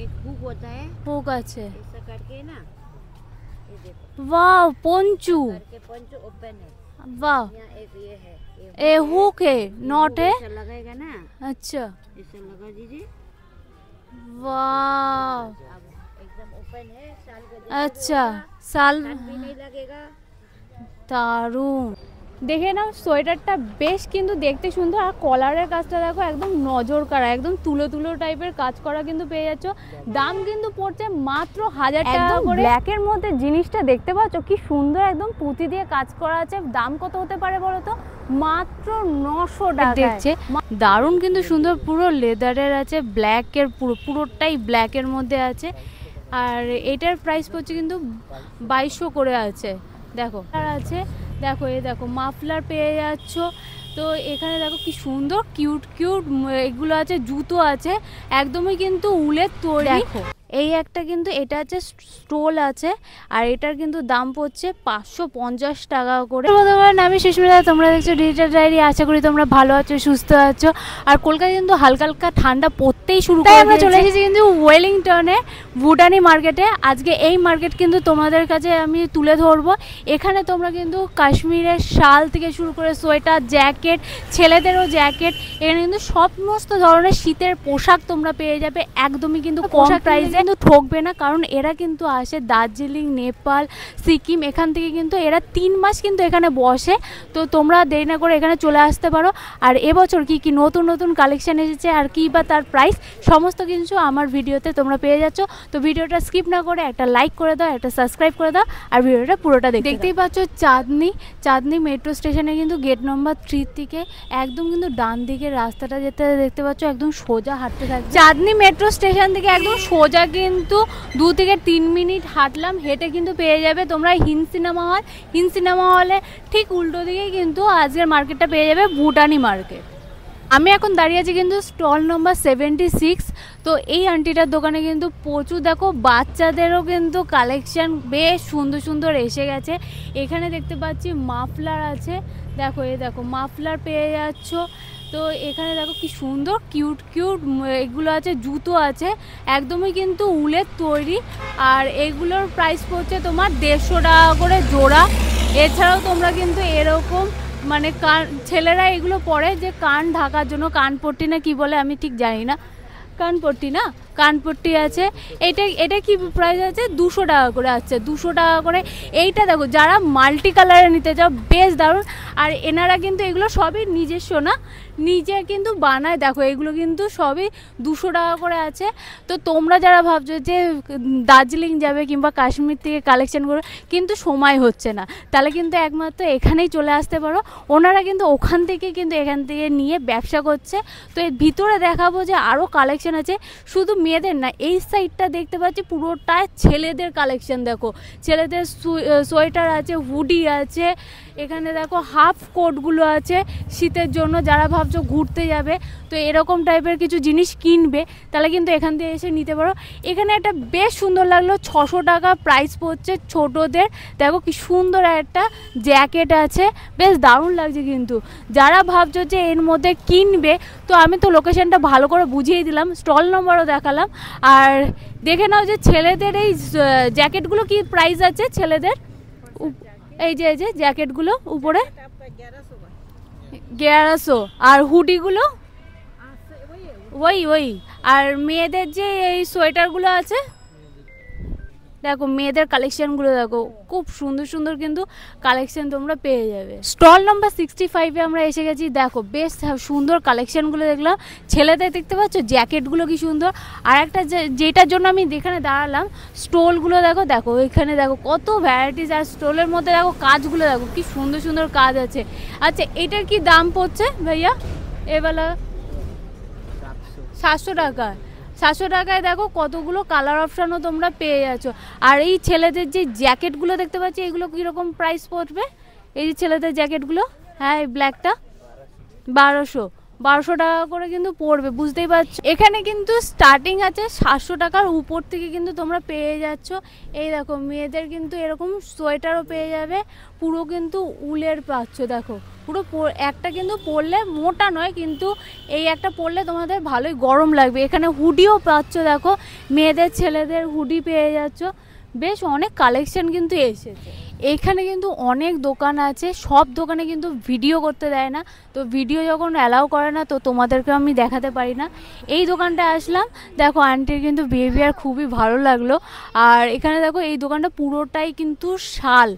एक हुक होता है, हुक আছে ऐसा करके ना, ये देखो वाह पंचू करके पंच ओपन है। वाह यहाँ एक ये है, ए हुक है नॉट है ऐसा लगेगा ना, अच्छा ऐसा लगा दीजिए। वाह अब एकदम ओपन है, साल का जैसा अच्छा भी होगा, साल ठंड भी नहीं लगेगा। দারুণ দেখে নাও সোয়েটারটা বেশ কিন্তু দেখতে সুন্দর আর কলারের কাজটা দেখো একদম নজর কাড়া একদম তুলো তুলো টাইপের কাজ করা কিন্তু পেয়ে যাচ্ছ দাম কিন্তু পড়ছে মাত্র 1000 টাকা করে ব্ল্যাকের মধ্যে জিনিসটা দেখতে পাচ্ছ কি সুন্দর একদম পুঁতি দিয়ে কাজ করা আছে দাম কত হতে পারে বলো তো মাত্র 900 টাকা দেখছে দারুণ কিন্তু সুন্দর পুরো লেদারের আছে ব্ল্যাকের পুরোটাই ব্ল্যাকের মধ্যে আছে আর এটার প্রাইস পড়ছে কিন্তু 2200 করে আছে দেখো আর আছে দেখো এই দেখো মাফলার পেয়ে যাচ্ছ তো এখানে দেখো কি সুন্দর কিউট কিউট এগুলো আছে জুতো আছে একদমই কিন্তু উলের তৈরি দেখো এই একটা কিন্তু এটা আছে স্টোল আছে আর এটার কিন্তু দাম পড়ছে 550 টাকা করে আমি সুস্মিতা তোমরা দেখছো ডিজিটাল ডায়েরি আশা করি তোমরা ভালো আছো সুস্থ আছো আর কলকাতায় কিন্তু হালকা হালকা ঠান্ডা পড়তেই শুরু করে আমরা চলে এসেছি কিন্তু ওয়েলিংটনে বুটানি মার্কেটে আজকে এই মার্কেট কিন্তু তোমাদের কাছে আমি তুলে ধরবো এখানে তোমরা কিন্তু কাশ্মীরের শাল থেকে শুরু করে সোয়েটার জ্যাকেট ছেলেদেরও জ্যাকেট এখানে কিন্তু সমস্ত ধরনের শীতের পোশাক তোমরা পেয়ে যাবে একদমই কিন্তু কম প্রাইসে কিন্তু ঠকবে না কারণ এরা কিন্তু আসে দার্জিলিং নেপাল সিকিম এখান থেকে কিন্তু এরা 3 মাস কিন্তু এখানে বসে তো তোমরা দেরি না করে এখানে চলে আসতে পারো আর এবছর কি কি নতুন নতুন কালেকশন এসেছে আর কি বা তার প্রাইস সমস্ত কিছু আমার ভিডিওতে তোমরা পেয়ে যাচ্ছ তো ভিডিওটা স্কিপ না করে একটা লাইক করে দাও একটা সাবস্ক্রাইব করে দাও আর ভিডিওটা পুরোটা দেখতেই পাচ্ছ চাঁদনি মেট্রো স্টেশনে কিন্তু গেট নম্বর 3 থেকে একদম কিন্তু ডান দিকে রাস্তাটা যেতে দেখতে পাচ্ছ একদম সোজা হাঁটতে থাকবে চাঁদনি মেট্রো স্টেশন থেকে একদম সোজা কিন্তু 2 থেকে 3 মিনিট হাঁটলাম হেঁটে কিন্তু পেয়ে যাবে তোমরা হিন্দ সিনেমা হলে ঠিক উল্টো দিকে কিন্তু আজকের মার্কেটটা পেয়ে যাবে বুটানি মার্কেট আমি এখন দাঁড়িয়ে আছি কিন্তু স্টল নম্বর 76 তো এই আন্টিটার দোকানে কিন্তু প্রচুর দেখো বাচ্চাদেরও কিন্তু কালেকশন বেশ সুন্দর সুন্দর এসে গেছে এখানে দেখতে পাচ্ছি মাফলার আছে দেখো এই দেখো মাফলার পেয়ে যাচ্ছ তো এখানে দেখো কি সুন্দর কিউট কিউট এগুলো আছে জুতো আছে একদমই কিন্তু উলের তৈরি আর এগুলোর প্রাইস পড়ছে তোমার 150 টাকা করে জোড়া এছাড়াও তোমরা কিন্তু এরকম মানে কান ছেলেরা এগুলো পরে যে কান ঢাকার জন্য কানপট্টি না কি বলে আমি ঠিক জানি না কানপট্টি আছে এটা কি প্রাইস আছে 200 টাকা করে আছে 200 টাকা করে এইটা দেখো যারা মাল্টি কালারে নিতে চাও বেশ দারুণ আর এনারা কিন্তু এগুলো সবই নিজস্ব না নিজে কিন্তু বানায় দেখো এগুলো কিন্তু সবই 200 টাকা করে আছে তো তোমরা যারা ভাবছো যে দার্জিলিং যাবে কিংবা কাশ্মীর থেকে কালেকশন করো কিন্তু সময় হচ্ছে না তাহলে কিন্তু একমাত্র এখানেই চলে আসতে পারো ওনারা কিন্তু ওখান থেকে কিন্তু এখান থেকে নিয়ে ব্যবসা করছে তো এর ভিতরে দেখাবো যে আরও কালেকশন আছে শুধু মেয়েদের না এই সাইডটা দেখতে পাচ্ছি পুরোটা ছেলেদের কালেকশন দেখো ছেলেদের সোয়েটার আছে হুডি আছে এখানে দেখো হাফ কোটগুলো আছে শীতের জন্য যারা ভাবছো ঘুরতে যাবে তো এরকম টাইপের কিছু জিনিস কিনবে তাহলে কিন্তু এখান থেকে এসে নিতে পারো এখানে একটা বেশ সুন্দর লাগলো 600 টাকা প্রাইস পড়ছে ছোটদের দেখো কি সুন্দর একটা জ্যাকেট আছে বেশ দারুণ লাগছে কিন্তু যারা ভাবছো যে এর মধ্যে কিনবে তো আমি তো লোকেশনটা ভালো করে বুঝিয়ে দিলাম স্টল নম্বরও দেখালাম আর দেখে নাও যে ছেলেদের এই জ্যাকেটগুলো কি প্রাইস আছে ছেলেদের এই যে জ্যাকেটগুলো উপরে 1100 আর হুডিগুলো ওই আর মেয়েদের যে এই সোয়েটারগুলো আছে দেখো মেয়েদের কালেকশনগুলো দেখো খুব সুন্দর সুন্দর কিন্তু কালেকশন তোমরা পেয়ে যাবে স্টল নম্বর 65 এ আমরা এসে গেছি দেখো বেশ সুন্দর কালেকশনগুলো দেখলাম ছেলেদের দেখতে পাচ্ছ জ্যাকেটগুলো কি সুন্দর আর একটা যেটার জন্য আমি এখানে দাঁড়ালাম স্টোলগুলো দেখো এখানে দেখো কত ভ্যারাইটিস আর স্টোলের মধ্যে দেখো কাজগুলো দেখো কি সুন্দর সুন্দর কাজ আছে আচ্ছা এটার কি দাম পড়ছে ভাইয়া এবেলা 700 টাকা 700 টাকায় দেখো কতগুলো কালার অপশানও তোমরা পেয়ে যাচ্ছ আর এই ছেলেদের যে জ্যাকেটগুলো দেখতে পাচ্ছি এগুলো কীরকম প্রাইস পড়বে এই যে ছেলেদের জ্যাকেটগুলো হ্যাঁ এই ব্ল্যাকটা 1200 1200 টাকা করে কিন্তু পড়বে, বুঝতেই পারছো। এখানে কিন্তু স্টার্টিং আছে 700 টাকার উপর থেকে কিন্তু তোমরা পেয়ে যাচ্ছ। এই দেখো মেয়েদের কিন্তু এরকম সোয়েটারও পেয়ে যাবে, পুরো কিন্তু উলের পাচ্ছ। দেখো পুরো একটা কিন্তু পরলে মোটা নয়, কিন্তু এই একটা পরলে তোমাদের ভালোই গরম লাগবে। এখানে হুডিও পাচ্ছ, দেখো মেয়েদের ছেলেদের হুডি পেয়ে যাচ্ছ। বেশ অনেক কালেকশন কিন্তু এসেছে। এখানে কিন্তু অনেক দোকান আছে, সব দোকানে কিন্তু ভিডিও করতে দেয় না, তো ভিডিও যখন অ্যালাউ করে না তো তোমাদেরকে আমি দেখাতে পারি না। এই দোকানটায় আসলাম, দেখো আন্টির কিন্তু বিহেভিয়ার খুবই ভালো লাগলো। আর এখানে দেখো এই দোকানটা পুরোটাই কিন্তু শাল,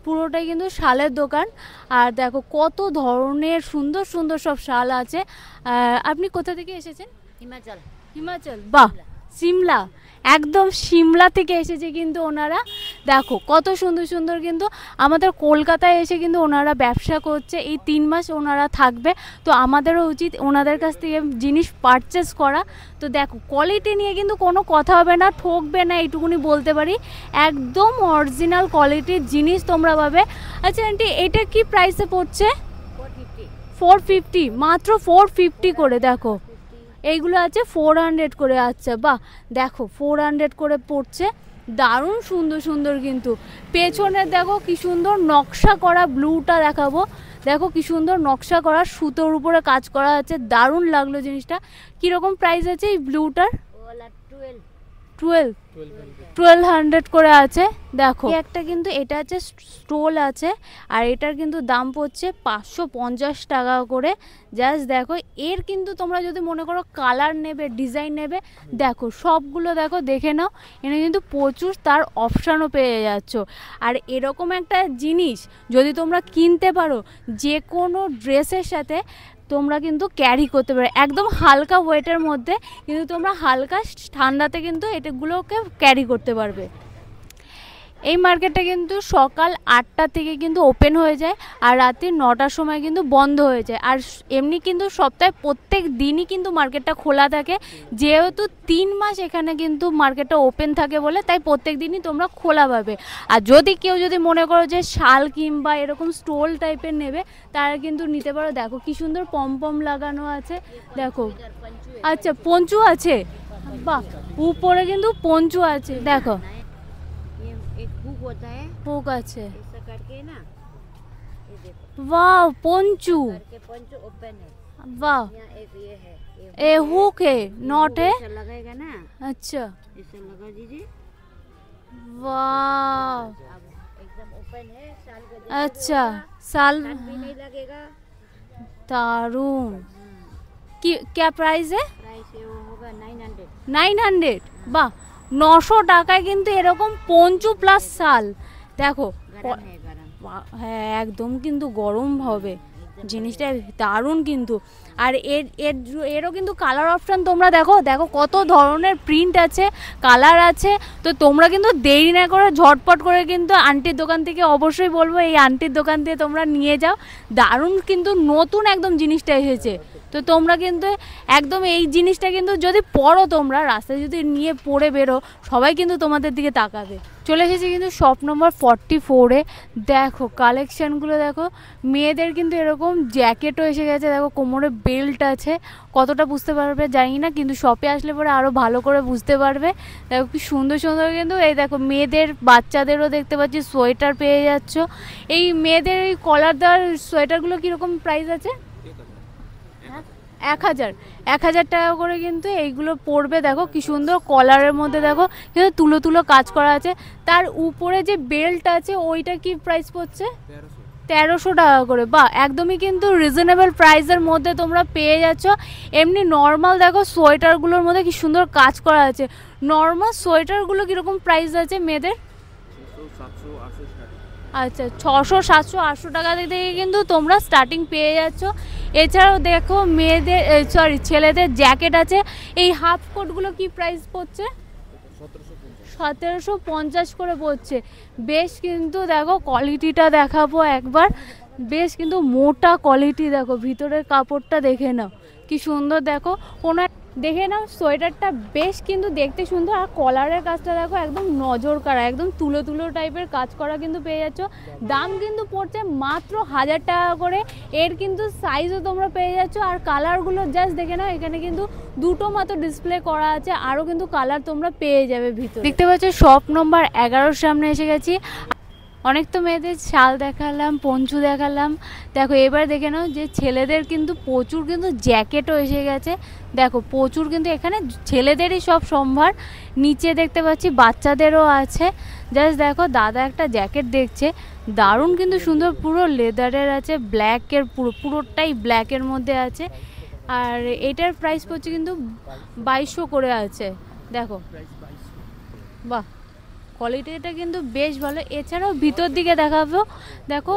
পুরোটাই কিন্তু শালের দোকান। আর দেখো কত ধরনের সুন্দর সুন্দর সব শাল আছে। আপনি কোথা থেকে এসেছেন? हिमाचल। হিমাচল, বাহ, সিমলা, একদম সিমলা থেকে এসেছে কিন্তু ওনারা। দেখো কত সুন্দর সুন্দর কিন্তু আমাদের কলকাতায় এসে কিন্তু ওনারা ব্যবসা করছে। এই 3 মাস ওনারা থাকবে, তো আমাদেরও উচিত ওনাদের কাছ থেকে জিনিস পারচেস করা। তো দেখো কোয়ালিটি নিয়ে কিন্তু কোনো কথা হবে না, ঠকবে না, এইটুকুনি বলতে পারি। একদম অরিজিনাল কোয়ালিটির জিনিস তোমরা পাবে। আচ্ছা আন্টি, এটা কি প্রাইসে পড়ছে? 450। 450, মাত্র 450 করে। দেখো এইগুলো আছে 400 করে। আচ্ছা বাহ, দেখো 400 করে পড়ছে, দারুণ সুন্দর সুন্দর কিন্তু। পেছনে দেখো কি সুন্দর নকশা করা, ব্লুটা দেখাবো, দেখো কি সুন্দর নকশা করা, সুতোর উপরে কাজ করা আছে, দারুণ লাগলো জিনিসটা। কীরকম প্রাইস আছে এই ব্লুটার? वाला 1200 করে আছে। দেখো একটা কিন্তু এটা আছে স্টোল আছে, আর এটার কিন্তু দাম পড়ছে 550 টাকা করে। জাস্ট দেখো, এর কিন্তু তোমরা যদি মনে করো কালার নেবে, ডিজাইন নেবে, দেখো সবগুলো দেখো দেখে নাও, এখানে কিন্তু প্রচুর তার অপশানও পেয়ে যাচ্ছ। আর এরকম একটা জিনিস যদি তোমরা কিনতে পারো, যে কোনো ড্রেসের সাথে তোমরা কিন্তু ক্যারি করতে পারো, একদম হালকা ওয়েটের মধ্যে, কিন্তু তোমরা হালকা ঠান্ডাতে কিন্তু এটাগুলোকে ক্যারি করতে পারবে। এই মার্কেটটা কিন্তু সকাল 8টা থেকে কিন্তু ওপেন হয়ে যায়, আর রাত্রি 9টার সময় কিন্তু বন্ধ হয়ে যায়। আর এমনি কিন্তু সপ্তাহে প্রত্যেক দিনই কিন্তু মার্কেটটা খোলা থাকে, যেহেতু 3 মাস এখানে কিন্তু মার্কেটটা ওপেন থাকে বলে, তাই প্রত্যেক দিনই তোমরা খোলা পাবে। আর যদি কেউ যদি মনে করো যে শাল কিংবা এরকম স্টোল টাইপের নেবে, তারা কিন্তু নিতে পারো। দেখো কি সুন্দর পম লাগানো আছে, দেখো। আচ্ছা পঞ্চু আছে, বাহ, উপরে কিন্তু পঞ্চু আছে। দেখো ये एक हुक होता है, হুক আছে, ऐसा करके ना, ये देखो वाह पंचू, करके पंच ओपन है। वाह, यहाँ एक ये है, ए हुक है, नॉट है। ऐसा लगाएगा ना, अच्छा ऐसा लगा दीजिए, वाह, अब एकदम ओपन है, साल का जैसा अच्छा रहेगा, साल, कट भी नहीं लगेगा। दारुण। क्या प्राइस है? प्राइस ये वो होगा 900। 900, বাহ, 900 টাকায় কিন্তু এরকম পঞ্চু প্লাস শাল। দেখো गरम है, गरम। হ্যাঁ একদম কিন্তু গরম হবে জিনিসটা, দারুণ কিন্তু। আর এরও কিন্তু কালার অপশান তোমরা দেখো, দেখো কত ধরনের প্রিন্ট আছে, কালার আছে। তো তোমরা কিন্তু দেরি না করে ঝটপট করে কিন্তু আন্টির দোকান থেকে, অবশ্যই বলবো এই আন্টির দোকান থেকে তোমরা নিয়ে যাও। দারুণ কিন্তু নতুন একদম জিনিসটা এসেছে, তো তোমরা কিন্তু একদম এই জিনিসটা কিন্তু যদি পরো, তোমরা রাস্তায় যদি নিয়ে পরে বেরো, সবাই কিন্তু তোমাদের দিকে তাকাবে। চলে এসেছি কিন্তু শপ নম্বর 44-এ। দেখো কালেকশানগুলো দেখো, মেয়েদের কিন্তু এরকম জ্যাকেটও এসে গেছে, দেখো কোমরে বেল্ট আছে। কতটা বুঝতে পারবে জানি না, কিন্তু শপে আসলে পরে আরও ভালো করে বুঝতে পারবে। দেখো কি সুন্দর সুন্দর কিন্তু, এই দেখো মেয়েদের বাচ্চাদেরও দেখতে পাচ্ছি সোয়েটার পেয়ে যাচ্ছ। এই মেয়েদের এই কলার দেওয়ার সোয়েটারগুলো কীরকম প্রাইস আছে? 1000 টাকা করে কিন্তু এইগুলো পড়বে। দেখো কি সুন্দর কলারের মধ্যে, দেখো কিন্তু তুলো কাজ করা আছে। তার উপরে যে বেল্ট আছে ওইটা কি প্রাইস পড়ছে? 1300 টাকা করে। বাহ, একদমই কিন্তু রিজনেবল প্রাইসের মধ্যে তোমরা পেয়ে যাচ্ছ। এমনি নর্মাল দেখো সোয়েটারগুলোর মধ্যে কি সুন্দর কাজ করা আছে। নর্মাল সোয়েটারগুলো কীরকম প্রাইস আছে মেয়েদের? আচ্ছা 600, 700, 800 টাকা থেকে কিন্তু তোমরা স্টার্টিং পেয়ে যাচ্ছ। এছাড়াও দেখো মেয়েদের, সরি ছেলেদের জ্যাকেট আছে। এই হাফ কোটগুলো কি প্রাইস পড়ছে? 1750 করে পড়ছে। বেশ কিন্তু দেখো কোয়ালিটিটা দেখাবো একবার, বেশ কিন্তু মোটা কোয়ালিটি। দেখো ভিতরের কাপড়টা দেখে নাও কি সুন্দর। দেখো কোনো দেখে নাও সোয়েটারটা বেশ কিন্তু দেখতে সুন্দর, আর কলারের কাজটা দেখো একদম নজর কাড়া, একদম তুলো তুলো টাইপের কাজ করা কিন্তু পেয়ে যাচ্ছ। দাম কিন্তু পড়ছে মাত্র 1000 টাকা করে। এর কিন্তু সাইজও তোমরা পেয়ে যাচ্ছ, আর কালারগুলো জাস্ট দেখে নাও, এখানে কিন্তু দুটো মাত্র ডিসপ্লে করা আছে, আরও কিন্তু কালার তোমরা পেয়ে যাবে ভিতরে। দেখতে পাচ্ছ শপ নম্বর 11 সামনে এসে গেছি। অনেক তো মেয়েদের শাল দেখালাম, পঞ্চু দেখালাম, দেখো এবার দেখে নাও যে ছেলেদের কিন্তু প্রচুর কিন্তু জ্যাকেটও এসে গেছে। দেখো প্রচুর কিন্তু এখানে ছেলেদেরই সব সম্ভার। নিচে দেখতে পাচ্ছি বাচ্চাদেরও আছে। জাস্ট দেখো দাদা একটা জ্যাকেট দেখছে, দারুণ কিন্তু সুন্দর, পুরো লেদারের আছে, ব্ল্যাকের পুরোটাই ব্ল্যাকের মধ্যে আছে। আর এটার প্রাইস পড়ছে কিন্তু 2200 করে আছে। দেখো বাহ, কোয়ালিটিটা কিন্তু বেশ ভালো। এছাড়াও ভিতর দিকে দেখাবো, দেখো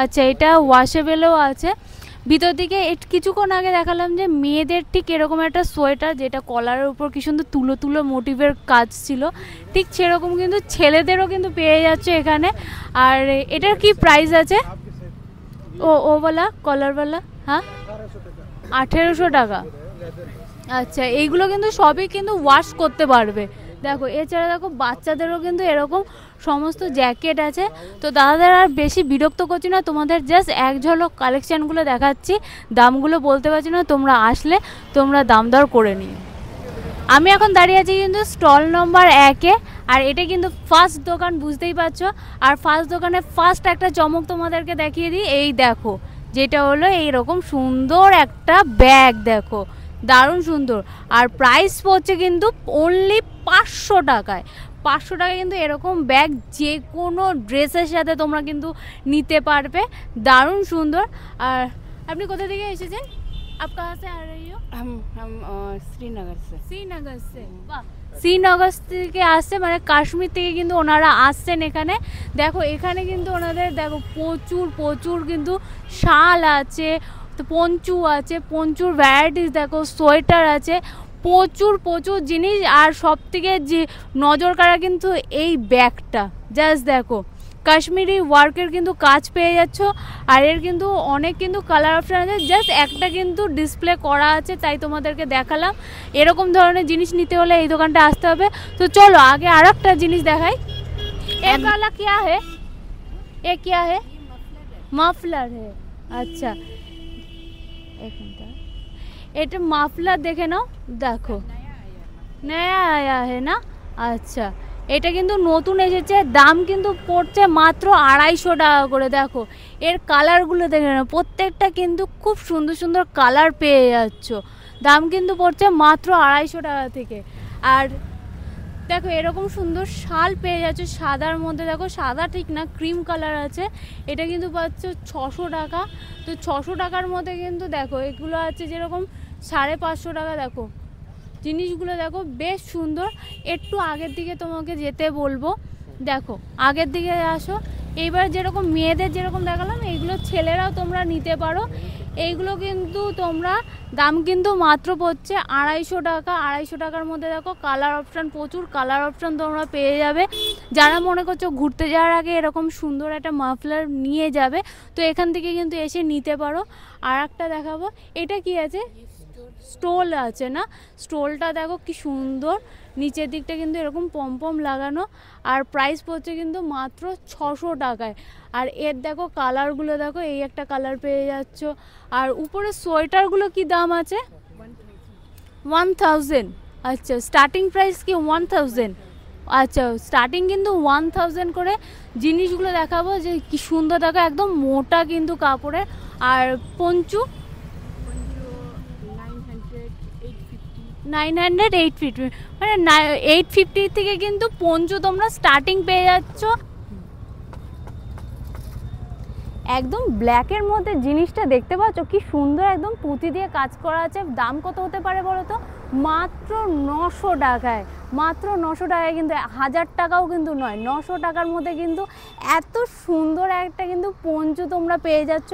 আচ্ছা এটা ওয়াশেবেলও আছে। ভিতর দিকে কিছুক্ষণ আগে দেখালাম যে মেয়েদের ঠিক এরকম একটা সোয়েটার, যেটা কলারের উপর কি সুন্দর তুলো তুলো মোটিভের কাজ ছিল, ঠিক সেরকম কিন্তু ছেলেদেরও কিন্তু পেয়ে যাচ্ছে এখানে। আর এটার কি প্রাইস আছে? ওওয়ালা কলারওয়ালা, হ্যাঁ 1800 টাকা। আচ্ছা এইগুলো কিন্তু সবই কিন্তু ওয়াশ করতে পারবে। দেখো এছাড়া দেখো বাচ্চাদেরও কিন্তু এরকম সমস্ত জ্যাকেট আছে। তো দাদাদের আর বেশি বিরক্ত করছি না, তোমাদের জাস্ট এক ঝলক কালেকশানগুলো দেখাচ্ছি, দামগুলো বলতে পারছি না, তোমরা আসলে তোমরা দাম দর করে নিও। আমি এখন দাঁড়িয়ে আছি কিন্তু স্টল নম্বর 1-এ, আর এটা কিন্তু ফার্স্ট দোকান, বুঝতেই পারছো। আর ফার্স্ট দোকানে ফার্স্ট একটা চমক তোমাদেরকে দেখিয়ে দিই। এই দেখো যেটা হলো এইরকম সুন্দর একটা ব্যাগ, দেখো দারুণ সুন্দর। আর প্রাইস পড়ছে কিন্তু অনলি 500 টাকায়। 500 টাকায় কিন্তু এরকম ব্যাগ যে কোনো ড্রেসের সাথে তোমরা কিন্তু নিতে পারবে, দারুণ সুন্দর। আর আপনি কোথা থেকে এসেছেন? आप कहाँ से आ रही हो? हम শ্রীনগর से। শ্রীনগর से, বাহ, শ্রীনগর থেকে আসছে, মানে কাশ্মীর থেকে কিন্তু ওনারা আসছেন এখানে। দেখো এখানে কিন্তু ওনাদের দেখো প্রচুর প্রচুর কিন্তু শাল আছে, তো পঞ্চু আছে, পঞ্চুর ভ্যারাইটিস দেখো, সোয়েটার আছে, প্রচুর প্রচুর জিনিস। আর সব থেকে যে নজর কাড়া কিন্তু এই ব্যাগটা, জাস্ট দেখো কাশ্মীরি ওয়ার্কের কিন্তু কাজ পেয়ে যাচ্ছ। আর এর কিন্তু অনেক কিন্তু কালার অপশান আছে, জাস্ট একটা কিন্তু ডিসপ্লে করা আছে, তাই তোমাদেরকে দেখালাম। এরকম ধরনের জিনিস নিতে হলে এই দোকানটা আসতে হবে। তো চলো আগে আর একটা জিনিস দেখাই। এ वाला क्या है? ये क्या है? मफलर है। अच्छा एक मिनट, এটা মাফলার দেখে নাও, দেখো নয়া আয়া হে না। আচ্ছা এটা কিন্তু নতুন এসেছে, দাম কিন্তু পড়ছে মাত্র 250 টাকা করে। দেখো এর কালারগুলো দেখে নাও, প্রত্যেকটা কিন্তু খুব সুন্দর সুন্দর কালার পেয়ে যাচ্ছ। দাম কিন্তু পড়ছে মাত্র 250 টাকা থেকে। আর দেখো এরকম সুন্দর শাল পেয়ে যাচ্ছে সাদার মধ্যে, দেখো সাদা ঠিক না, ক্রিম কালার আছে। এটা কিন্তু পাচ্ছ 600 টাকা। তো 600 টাকার মধ্যে কিন্তু দেখো এগুলো আছে যেরকম 550 টাকা। দেখো জিনিসগুলো দেখো বেশ সুন্দর। একটু আগের দিকে তোমাকে যেতে বলবো, দেখো আগের দিকে আসো। এইবার যেরকম মেয়েদের যেরকম দেখালাম, এইগুলো ছেলেরাও তোমরা নিতে পারো। এইগুলো কিন্তু তোমরা দাম কিন্তু মাত্র পড়ছে 250 টাকা। 250 টাকার মধ্যে দেখো কালার অপশান, প্রচুর কালার অপশান তোমরা পেয়ে যাবে। যারা মনে করছো ঘুরতে যাওয়ার আগে এরকম সুন্দর একটা মাফলার নিয়ে যাবে, তো এখান থেকে কিন্তু এসে নিতে পারো। আর একটা দেখাবো, এটা কি আছে? স্টোল আছে না, স্টোলটা দেখো কি সুন্দর, নিচের দিকটা কিন্তু এরকম পমপম লাগানো। আর প্রাইস পড়ছে কিন্তু মাত্র 600 টাকায়। আর এর দেখো কালারগুলো দেখো, এই একটা কালার পেয়ে যাচ্ছ। আর উপরে সোয়েটারগুলো কি দাম আছে? 1000। আচ্ছা স্টার্টিং প্রাইস কি 1000? আচ্ছা স্টার্টিং কিন্তু 1000 করে। জিনিসগুলো দেখাবো যে কি সুন্দর, দেখো একদম মোটা কিন্তু কাপড়ের। আর পঞ্চু 900, 850, মানে 850 থেকে কিন্তু পঞ্চু তোমরা স্টার্টিং পেয়ে যাচ্ছ। একদম ব্ল্যাকের মধ্যে জিনিসটা দেখতে পাচ্ছ কি সুন্দর, একদম পুঁতি দিয়ে কাজ করা আছে। দাম কত হতে পারে বলো তো? মাত্র 900 টাকায়। মাত্র 900 টাকায়, কিন্তু 1000 টাকাও কিন্তু নয়, 900 টাকার মধ্যে কিন্তু এত সুন্দর একটা কিন্তু পঞ্চু তোমরা পেয়ে যাচ্ছ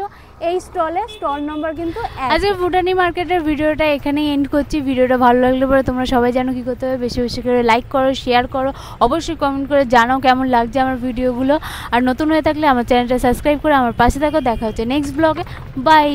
এই স্টলে। স্টল নম্বর কিন্তু আজকে ভুটানি মার্কেটের ভিডিওটা এখানেই এন্ড করছি। ভিডিওটা ভালো লাগলে পরে তোমরা সবাই জানো কী করতে হবে, বেশি বেশি করে লাইক করো, শেয়ার করো, অবশ্যই কমেন্ট করে জানাও কেমন লাগছে আমার ভিডিওগুলো। আর নতুন হয়ে থাকলে আমার চ্যানেলটা সাবস্ক্রাইব করে আমার পাশে থাকো। দেখা হচ্ছে নেক্সট ব্লগে, বাই।